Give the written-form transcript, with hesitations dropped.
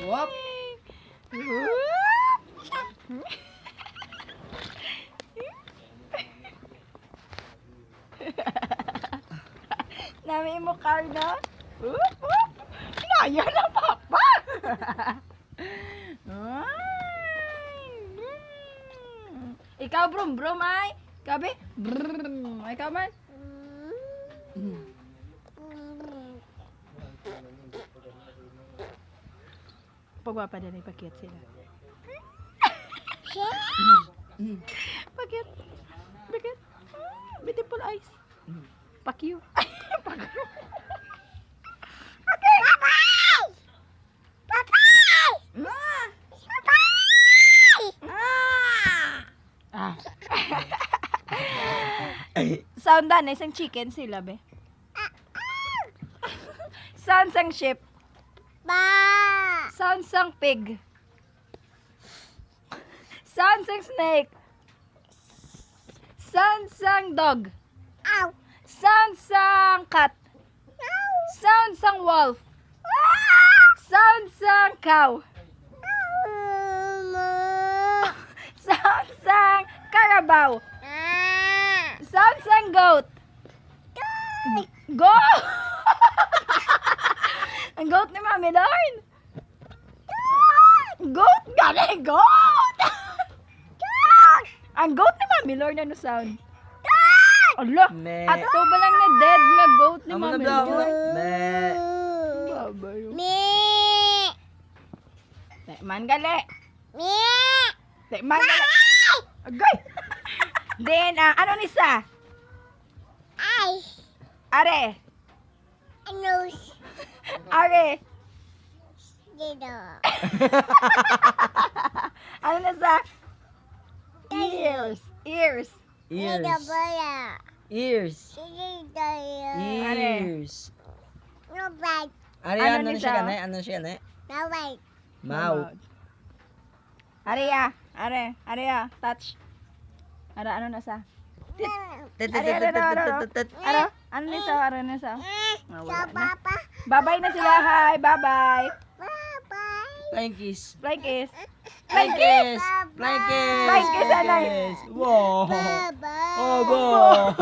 Whoop. Nami mo car na? Whoop, whoop. Naya na papa. Ikaw brum brum ay. Kabe? Brrrr. Ikaw man? Pagwapa din ay pakit sila. Pakit. Pakit. Beautiful eyes. Pakyu. Pakyu. Okay. Ah. Sound na isang chicken sila be. Sound sang sheep. Sound sang pig. Sound sang snake. Sound sang dog. Sound sang cat. Sound sang wolf. Sound sang cow. Sound sang carabao. Sound sang goat. Goat! Ang goat ni Mami Darn. Goat! Gani! Goat! Ang goat ni Mami Lord ano sound? Allah! Me. At to ba lang na dead nga goat ni Amo na Mami daw. Lord? Me. Babayo. Man gali. Man gali. Agay! Then, ano ni sa? Are. Are. Ano na sa? Ears. Ears. Ears. Ears. Ears. Ari, Ano ano ni siya sa? kanay? Ano siya kanay? Mouth. Are ya. Are. Are ya. Touch. Ara, ano na sa? Ara, ano ni sa? Ara na sa? Wala na. Bye-bye na sila. Hi. Bye-bye. Flying kiss. Flying kiss. Flying kiss. Flying kiss. Flying kiss, anay. Wow. Oh, wow.